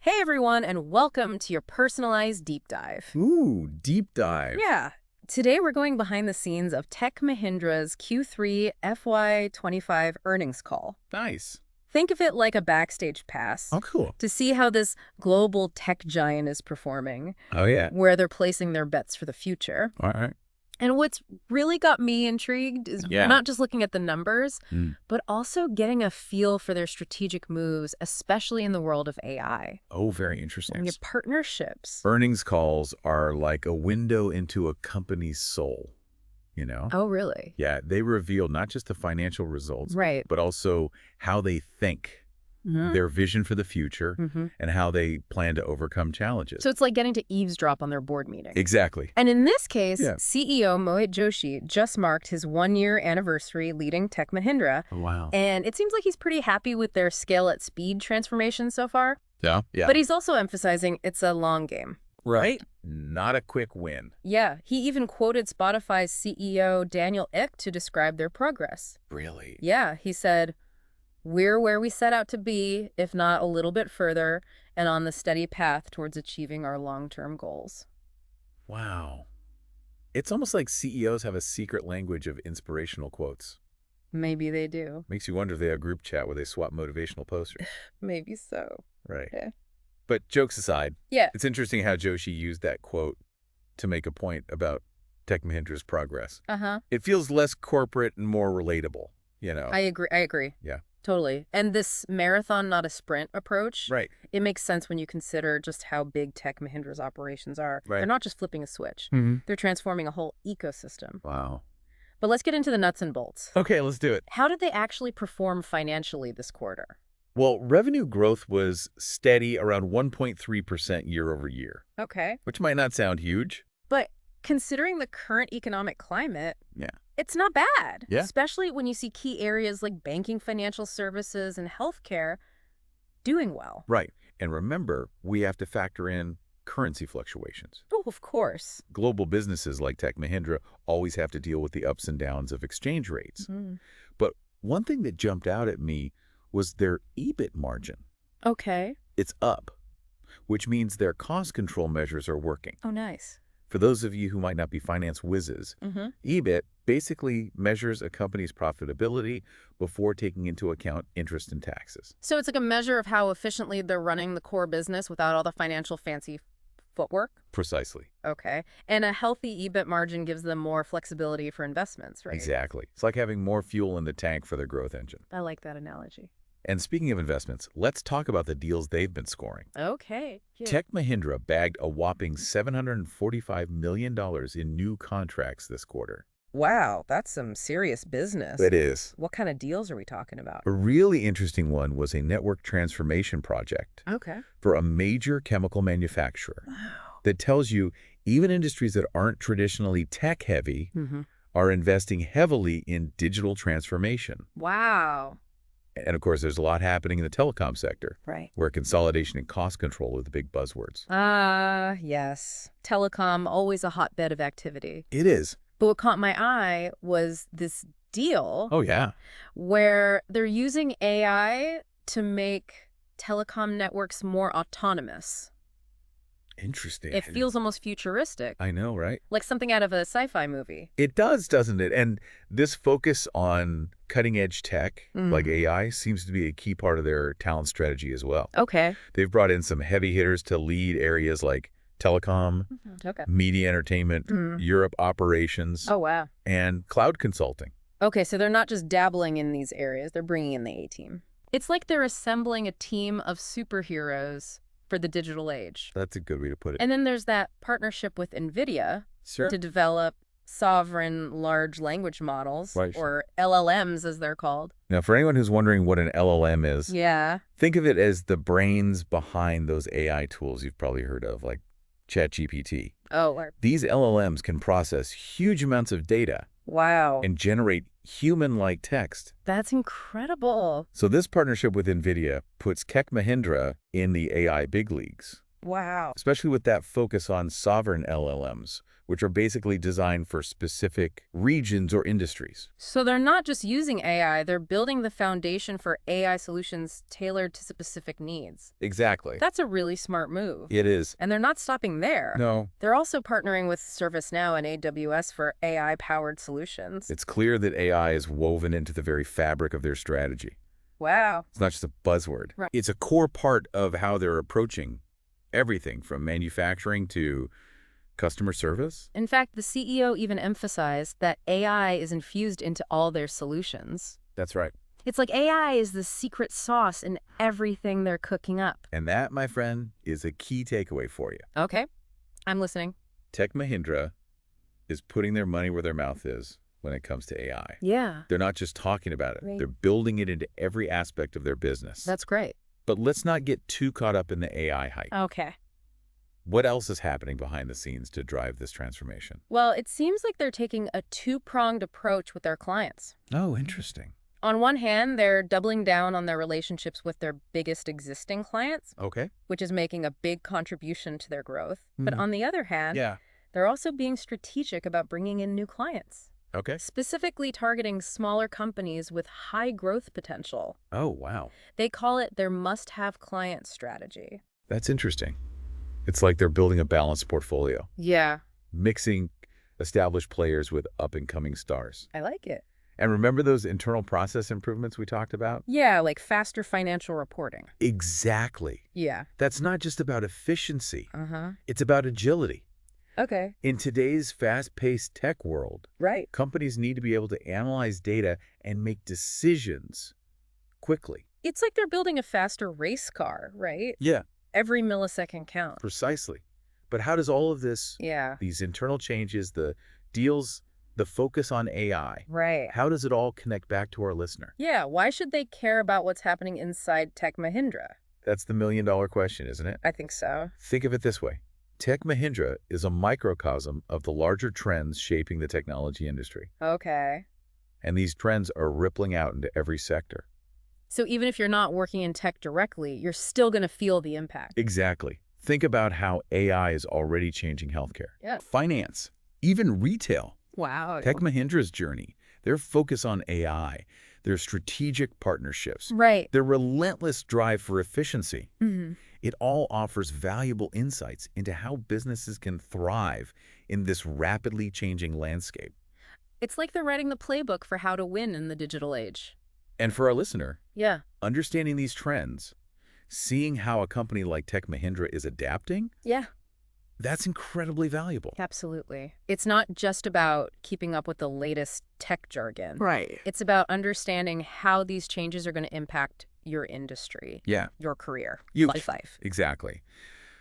Hey everyone, and welcome to your personalized deep dive. Ooh, deep dive. Yeah, today we're going behind the scenes of Tech Mahindra's Q3 FY25 earnings call. Nice. Think of it like a backstage pass Oh, cool. to see how this global tech giant is performing, Oh, yeah. where they're placing their bets for the future. All right. And what's really got me intrigued is Yeah. not just looking at the numbers, Mm. but also getting a feel for their strategic moves, especially in the world of AI. Oh, very interesting. And your partnerships. Earnings calls are like a window into a company's soul, you know? Oh, really? Yeah, they reveal not just the financial results, Right. but also how they think, their vision for the future, and how they plan to overcome challenges. So it's like getting to eavesdrop on their board meeting. Exactly. And in this case, Yeah. CEO Mohit Joshi just marked his one-year anniversary leading Tech Mahindra. Oh, wow. And it seems like he's pretty happy with their scale at speed transformation so far. Yeah. But he's also emphasizing it's a long game. Right. Not a quick win. Yeah, he even quoted Spotify's CEO Daniel Ek to describe their progress. Really? Yeah, he said, "We're where we set out to be, if not a little bit further, and on the steady path towards achieving our long-term goals." Wow. It's almost like CEOs have a secret language of inspirational quotes. Maybe they do. Makes you wonder if they have a group chat where they swap motivational posters. Maybe so. Right. Yeah. But jokes aside, Yeah. it's interesting how Joshi used that quote to make a point about Tech Mahindra's progress. Uh-huh. It feels less corporate and more relatable, you know? I agree. Yeah. Totally. And this marathon, not a sprint approach, Right. it makes sense when you consider just how big Tech Mahindra's operations are. Right. They're not just flipping a switch. Mm-hmm. They're transforming a whole ecosystem. Wow. But let's get into the nuts and bolts. Okay, let's do it. How did they actually perform financially this quarter? Well, revenue growth was steady around 1.3% year over year, Okay. which might not sound huge. But considering the current economic climate, Yeah. it's not bad. Yeah. Especially when you see key areas like banking, financial services, and healthcare doing well. Right. And remember, we have to factor in currency fluctuations. Oh, of course. Global businesses like Tech Mahindra always have to deal with the ups and downs of exchange rates. Mm. But one thing that jumped out at me was their EBIT margin. Okay. It's up, which means their cost control measures are working. Oh, nice. For those of you who might not be finance whizzes, EBIT basically measures a company's profitability before taking into account interest and taxes. So it's like a measure of how efficiently they're running the core business without all the financial fancy footwork? Precisely. Okay. And a healthy EBIT margin gives them more flexibility for investments, right? Exactly. It's like having more fuel in the tank for their growth engine. I like that analogy. And speaking of investments, let's talk about the deals they've been scoring. Okay. Yeah. Tech Mahindra bagged a whopping $745 million in new contracts this quarter. Wow, that's some serious business. It is. What kind of deals are we talking about? A really interesting one was a network transformation project Okay. for a major chemical manufacturer Wow. that tells you even industries that aren't traditionally tech-heavy are investing heavily in digital transformation. Wow. And of course, there's a lot happening in the telecom sector, Right. where consolidation and cost control are the big buzzwords. Yes. Telecom, always a hotbed of activity. It is. But what caught my eye was this deal Oh, yeah. where they're using AI to make telecom networks more autonomous. Interesting. It feels almost futuristic, I know, right? like something out of a sci-fi movie. It does, doesn't it? And this focus on cutting-edge tech, like AI, seems to be a key part of their talent strategy as well. Okay. They've brought in some heavy hitters to lead areas like telecom, Okay. media entertainment, Europe operations, Oh, wow. and cloud consulting. Okay, so they're not just dabbling in these areas, they're bringing in the A-team. It's like they're assembling a team of superheroes for the digital age. That's a good way to put it. And then there's that partnership with NVIDIA Sure. to develop sovereign large language models, Right. or LLMs as they're called. Now, for anyone who's wondering what an LLM is, Yeah. think of it as the brains behind those AI tools you've probably heard of, like ChatGPT. Oh, These LLMs can process huge amounts of data wow. and generate human-like text. That's incredible. So this partnership with NVIDIA puts Tech Mahindra in the AI big leagues. Wow. especially with that focus on sovereign LLMs, which are basically designed for specific regions or industries. So they're not just using AI, they're building the foundation for AI solutions tailored to specific needs. Exactly. That's a really smart move. It is. And they're not stopping there. No. They're also partnering with ServiceNow and AWS for AI-powered solutions. It's clear that AI is woven into the very fabric of their strategy. Wow. It's not just a buzzword. Right. It's a core part of how they're approaching everything from manufacturing to customer service. In fact, the CEO even emphasized that AI is infused into all their solutions. That's right. It's like AI is the secret sauce in everything they're cooking up. And that, my friend, is a key takeaway for you. Okay, I'm listening. Tech Mahindra is putting their money where their mouth is when it comes to AI. Yeah. They're not just talking about it. Right. They're building it into every aspect of their business. That's great. But let's not get too caught up in the AI hype. Okay. What else is happening behind the scenes to drive this transformation? Well, it seems like they're taking a two-pronged approach with their clients. Oh, interesting. On one hand, they're doubling down on their relationships with their biggest existing clients, Okay. which is making a big contribution to their growth. But on the other hand, Yeah. they're also being strategic about bringing in new clients, Okay. specifically targeting smaller companies with high growth potential. Oh, wow. They call it their must-have client strategy. That's interesting. It's like they're building a balanced portfolio, Yeah, mixing established players with up-and-coming stars. I like it. And remember those internal process improvements we talked about? Yeah, like faster financial reporting. Exactly. Yeah. That's not just about efficiency. Uh-huh. It's about agility. Okay. In today's fast-paced tech world, Right. companies need to be able to analyze data and make decisions quickly. It's like they're building a faster race car, right? Yeah, Every millisecond counts. precisely. But how does all of this, Yeah. these internal changes, the deals, the focus on AI, Right. how does it all connect back to our listener? Yeah, why should they care about what's happening inside Tech Mahindra? That's the million-dollar question, isn't it? I think so. Think of it this way. Tech Mahindra is a microcosm of the larger trends shaping the technology industry. Okay. And these trends are rippling out into every sector. So even if you're not working in tech directly, you're still going to feel the impact. Exactly. Think about how AI is already changing healthcare, Yeah. finance, even retail. Wow. Tech Mahindra's journey, their focus on AI, their strategic partnerships, Right. their relentless drive for efficiency, Mm-hmm. it all offers valuable insights into how businesses can thrive in this rapidly changing landscape. It's like they're writing the playbook for how to win in the digital age. And for our listener, Yeah. understanding these trends, seeing how a company like Tech Mahindra is adapting, Yeah. that's incredibly valuable. Absolutely. It's not just about keeping up with the latest tech jargon. Right. It's about understanding how these changes are going to impact your industry, Yeah, your career, You- life. exactly.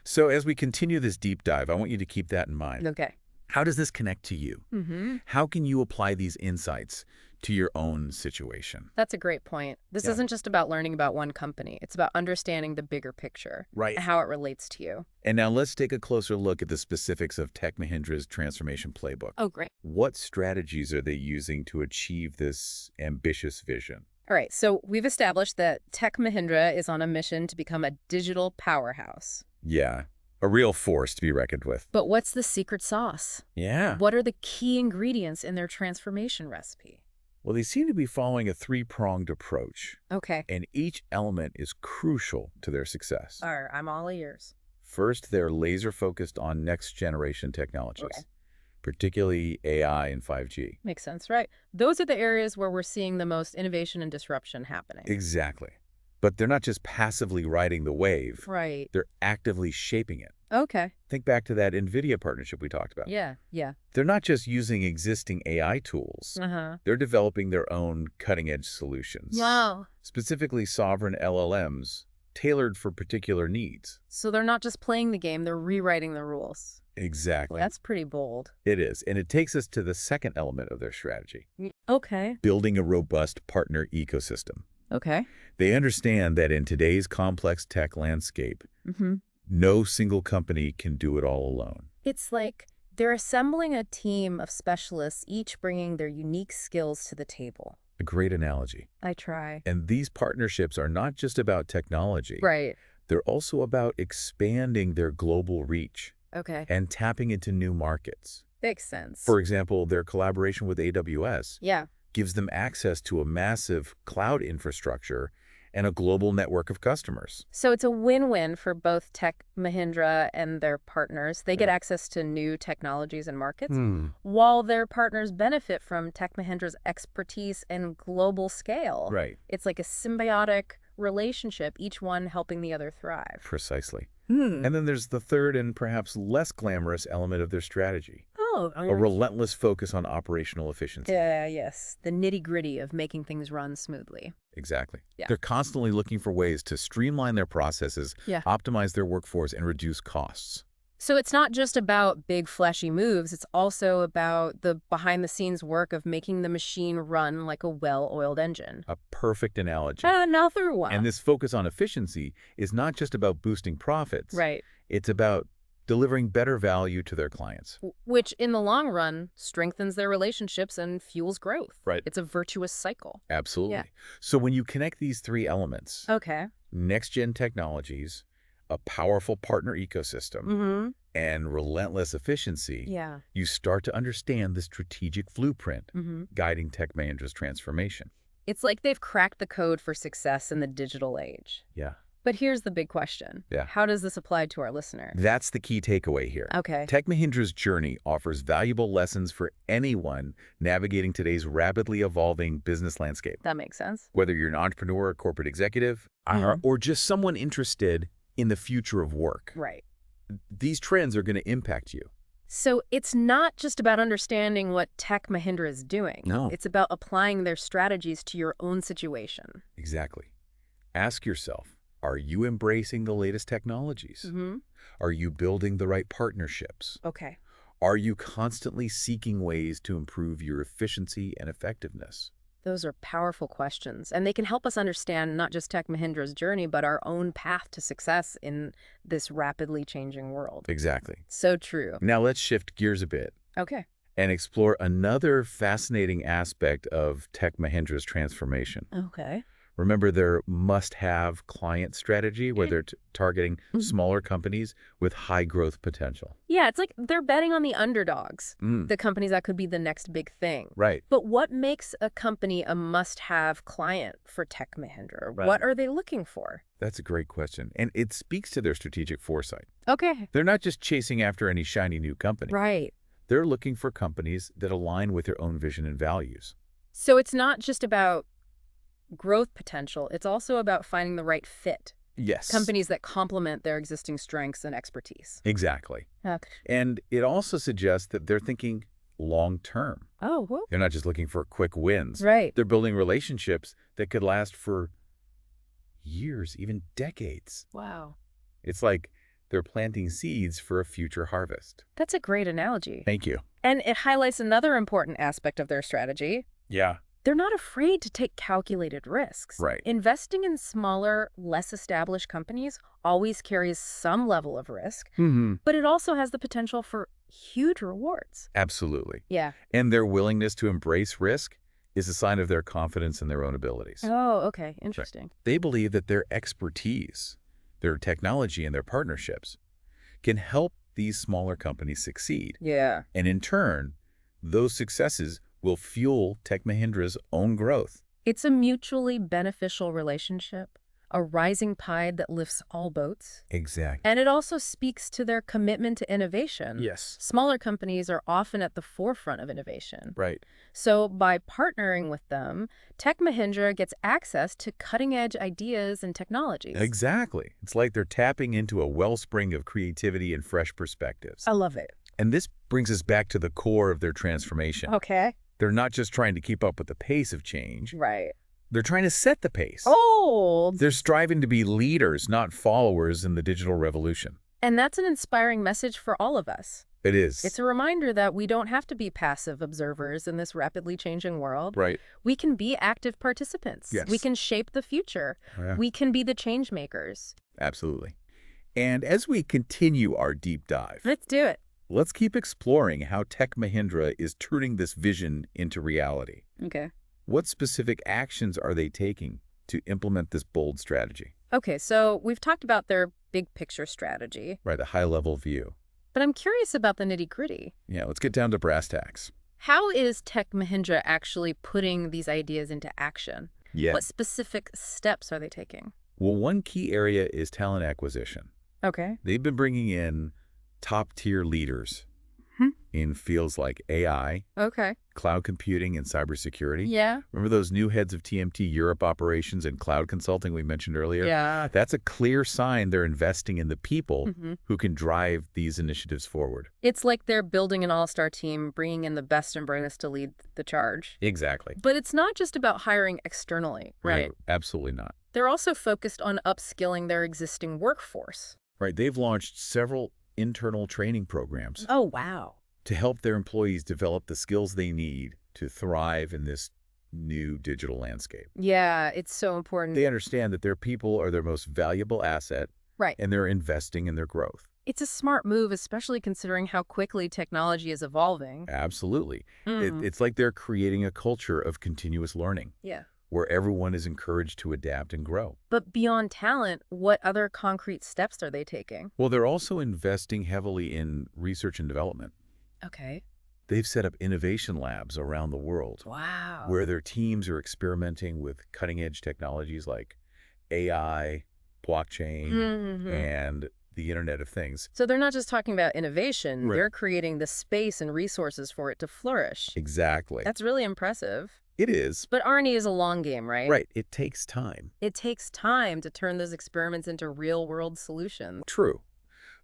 So as we continue this deep dive, I want you to keep that in mind. Okay. How does this connect to you? Mm-hmm. How can you apply these insights to your own situation? That's a great point. This Yeah. isn't just about learning about one company. It's about understanding the bigger picture Right. and how it relates to you. And now let's take a closer look at the specifics of Tech Mahindra's transformation playbook. Oh, great. What strategies are they using to achieve this ambitious vision? All right. So we've established that Tech Mahindra is on a mission to become a digital powerhouse. Yeah, a real force to be reckoned with. But what's the secret sauce? Yeah. What are the key ingredients in their transformation recipe? Well, they seem to be following a three-pronged approach, Okay. and each element is crucial to their success. All right. I'm all ears. First, they're laser-focused on next-generation technologies, Okay. particularly AI and 5G. Makes sense, right? Those are the areas where we're seeing the most innovation and disruption happening. Exactly. But they're not just passively riding the wave. Right. They're actively shaping it. Okay. Think back to that NVIDIA partnership we talked about. Yeah. Yeah. They're not just using existing AI tools. Uh-huh. They're developing their own cutting-edge solutions, Wow. specifically sovereign LLMs tailored for particular needs. So they're not just playing the game, they're rewriting the rules. Exactly. That's pretty bold. It is. And it takes us to the second element of their strategy, Okay. building a robust partner ecosystem. Okay. They understand that in today's complex tech landscape, Mm-hmm. no single company can do it all alone. It's like they're assembling a team of specialists, each bringing their unique skills to the table. A great analogy. I try. And these partnerships are not just about technology, Right. They're also about expanding their global reach Okay. and tapping into new markets. Makes sense. For example, their collaboration with AWS Yeah. gives them access to a massive cloud infrastructure and a global network of customers. So it's a win-win for both Tech Mahindra and their partners. They get Yeah. access to new technologies and markets, Hmm. while their partners benefit from Tech Mahindra's expertise and global scale. Right. It's like a symbiotic relationship, each one helping the other thrive. Precisely. Hmm. And then there's the third and perhaps less glamorous element of their strategy, Oh, a relentless focus on operational efficiency. yes. The nitty-gritty of making things run smoothly. Exactly. Yeah. They're constantly looking for ways to streamline their processes, Yeah. optimize their workforce, and reduce costs. So it's not just about big, flashy moves. It's also about the behind-the-scenes work of making the machine run like a well-oiled engine. A perfect analogy. Another one. And this focus on efficiency is not just about boosting profits. Right. It's about delivering better value to their clients. Which, in the long run, strengthens their relationships and fuels growth. Right. It's a virtuous cycle. Absolutely. Yeah. So when you connect these three elements, Okay. next-gen technologies, a powerful partner ecosystem, Mm-hmm. and relentless efficiency, Yeah. you start to understand the strategic blueprint Mm-hmm. guiding Tech Mahindra's transformation. It's like they've cracked the code for success in the digital age. Yeah. But here's the big question. Yeah. How does this apply to our listener? That's the key takeaway here. Okay. Tech Mahindra's journey offers valuable lessons for anyone navigating today's rapidly evolving business landscape. That makes sense. Whether you're an entrepreneur, a corporate executive, Mhm. or just someone interested in the future of work, Right. these trends are going to impact you. So it's not just about understanding what Tech Mahindra is doing. No. It's about applying their strategies to your own situation. Exactly. Ask yourself, are you embracing the latest technologies? Mm-hmm. Are you building the right partnerships? Okay. Are you constantly seeking ways to improve your efficiency and effectiveness? Those are powerful questions, and they can help us understand not just Tech Mahindra's journey, but our own path to success in this rapidly changing world. Exactly. So true. Now let's shift gears a bit Okay. and explore another fascinating aspect of Tech Mahindra's transformation. Okay. Remember their must-have client strategy where they're targeting Mhm. smaller companies with high growth potential. Yeah, it's like they're betting on the underdogs, Mm, the companies that could be the next big thing. right. But what makes a company a must-have client for Tech Mahindra? Right. What are they looking for? That's a great question. And it speaks to their strategic foresight. Okay. They're not just chasing after any shiny new company. Right. They're looking for companies that align with their own vision and values. So it's not just about growth potential. It's also about finding the right fit. Yes. Companies that complement their existing strengths and expertise. Exactly. Okay. And it also suggests that they're thinking long-term. Oh, whoa. They're not just looking for quick wins. Right. They're building relationships that could last for years, even decades. Wow. It's like they're planting seeds for a future harvest. That's a great analogy. Thank you. And it highlights another important aspect of their strategy. Yeah. They're not afraid to take calculated risks. Right. Investing in smaller, less established companies always carries some level of risk, Mm-hmm. but it also has the potential for huge rewards. Absolutely. Yeah. And their willingness to embrace risk is a sign of their confidence in their own abilities. Oh, okay. Interesting. They believe that their expertise, their technology, and their partnerships can help these smaller companies succeed. Yeah. And in turn, those successes will fuel Tech Mahindra's own growth. It's a mutually beneficial relationship, a rising tide that lifts all boats. Exactly. And it also speaks to their commitment to innovation. Yes. Smaller companies are often at the forefront of innovation. Right. So by partnering with them, Tech Mahindra gets access to cutting-edge ideas and technologies. Exactly. It's like they're tapping into a wellspring of creativity and fresh perspectives. I love it. And this brings us back to the core of their transformation. Okay. They're not just trying to keep up with the pace of change. Right. They're trying to set the pace. Oh! They're striving to be leaders, not followers in the digital revolution. And that's an inspiring message for all of us. It is. It's a reminder that we don't have to be passive observers in this rapidly changing world. Right. We can be active participants. Yes. We can shape the future. Yeah. We can be the change makers. Absolutely. And as we continue our deep dive, Let's do it. let's keep exploring how Tech Mahindra is turning this vision into reality. Okay. What specific actions are they taking to implement this bold strategy? Okay, so we've talked about their big picture strategy, Right, the high-level view. but I'm curious about the nitty-gritty. Yeah, let's get down to brass tacks. How is Tech Mahindra actually putting these ideas into action? Yeah. What specific steps are they taking? Well, one key area is talent acquisition. Okay. They've been bringing in top-tier leaders Hmm. in fields like AI, Okay. cloud computing, and cybersecurity. Yeah. Remember those new heads of TMT Europe operations and cloud consulting we mentioned earlier? Yeah. That's a clear sign they're investing in the people Hmm. who can drive these initiatives forward. It's like they're building an all-star team, bringing in the best and brightest to lead the charge. Exactly. But it's not just about hiring externally, right? No, absolutely not. They're also focused on upskilling their existing workforce. Right, they've launched several internal training programs Oh, wow. to help their employees develop the skills they need to thrive in this new digital landscape. Yeah, it's so important. They understand that their people are their most valuable asset, Right. and they're investing in their growth. It's a smart move, especially considering how quickly technology is evolving. Absolutely. Mhm. It's like they're creating a culture of continuous learning Yeah. where everyone is encouraged to adapt and grow. But beyond talent, what other concrete steps are they taking? Well, they're also investing heavily in research and development. Okay. They've set up innovation labs around the world Wow. where their teams are experimenting with cutting-edge technologies like AI, blockchain, Mhm. and the Internet of Things. So they're not just talking about innovation, Right. they're creating the space and resources for it to flourish. Exactly. That's really impressive. It is. But R&D is a long game, right? Right. It takes time. It takes time to turn those experiments into real-world solutions. True.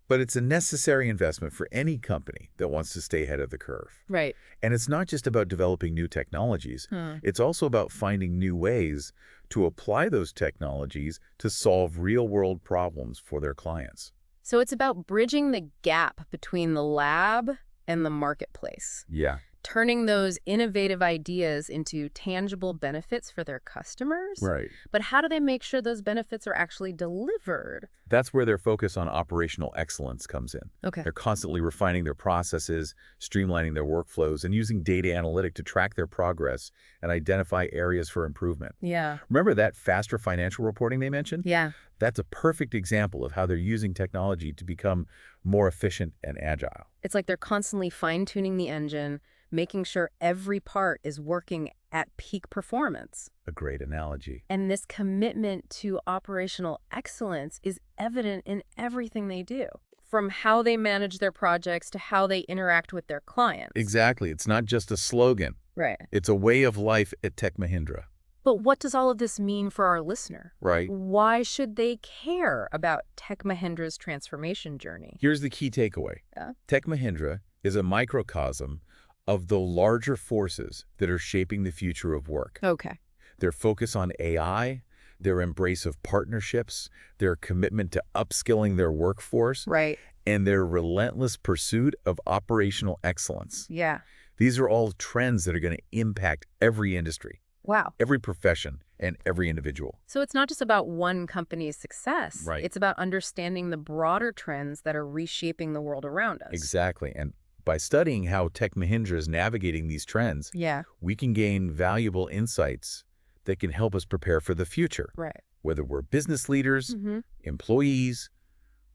But it's a necessary investment for any company that wants to stay ahead of the curve. Right. And it's not just about developing new technologies. Hmm. It's also about finding new ways to apply those technologies to solve real-world problems for their clients. So it's about bridging the gap between the lab and the marketplace, Yeah. turning those innovative ideas into tangible benefits for their customers. Right. But how do they make sure those benefits are actually delivered? That's where their focus on operational excellence comes in. Okay. They're constantly refining their processes, streamlining their workflows, and using data analytic to track their progress and identify areas for improvement. Yeah. Remember that faster financial reporting they mentioned? Yeah. That's a perfect example of how they're using technology to become more efficient and agile. It's like they're constantly fine-tuning the engine, making sure every part is working at peak performance. A great analogy. And this commitment to operational excellence is evident in everything they do, from how they manage their projects to how they interact with their clients. Exactly. It's not just a slogan. Right. It's a way of life at Tech Mahindra. But what does all of this mean for our listener? Right. Why should they care about Tech Mahindra's transformation journey? Here's the key takeaway. Yeah. Tech Mahindra is a microcosm of the larger forces that are shaping the future of work. Okay. Their focus on AI, their embrace of partnerships, their commitment to upskilling their workforce, Right. and their relentless pursuit of operational excellence. Yeah. These are all trends that are going to impact every industry, Wow. every profession, and every individual. So it's not just about one company's success. Right. It's about understanding the broader trends that are reshaping the world around us. Exactly. And by studying how Tech Mahindra is navigating these trends, Yeah. we can gain valuable insights that can help us prepare for the future, Right. whether we're business leaders, Mm-hmm. employees,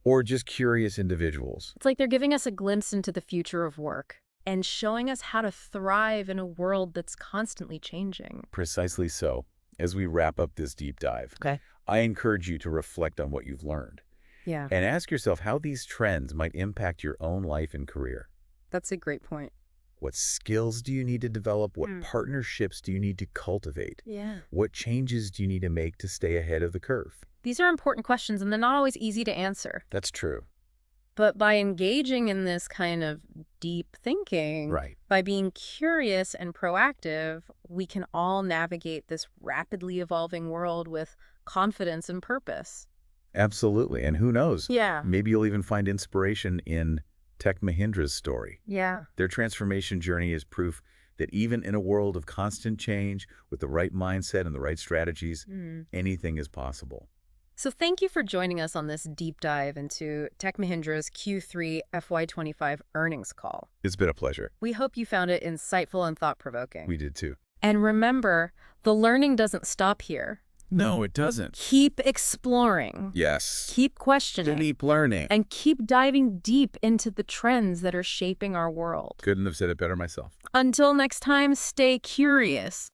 or just curious individuals. It's like they're giving us a glimpse into the future of work and showing us how to thrive in a world that's constantly changing. Precisely so. As we wrap up this deep dive, Okay. I encourage you to reflect on what you've learned Yeah. and ask yourself how these trends might impact your own life and career. That's a great point. What skills do you need to develop? What Hmm. partnerships do you need to cultivate? Yeah. What changes do you need to make to stay ahead of the curve? These are important questions, and they're not always easy to answer. That's true. But by engaging in this kind of deep thinking, Right. by being curious and proactive, we can all navigate this rapidly evolving world with confidence and purpose. Absolutely. And who knows? Yeah. Maybe you'll even find inspiration in Tech Mahindra's story. Yeah. Their transformation journey is proof that even in a world of constant change, with the right mindset and the right strategies, anything is possible. So thank you for joining us on this deep dive into Tech Mahindra's Q3 FY25 earnings call. It's been a pleasure. We hope you found it insightful and thought-provoking. We did too. And remember, the learning doesn't stop here. No, it doesn't. Keep exploring. Yes. Keep questioning. Keep learning. And keep diving deep into the trends that are shaping our world. Couldn't have said it better myself. Until next time, stay curious.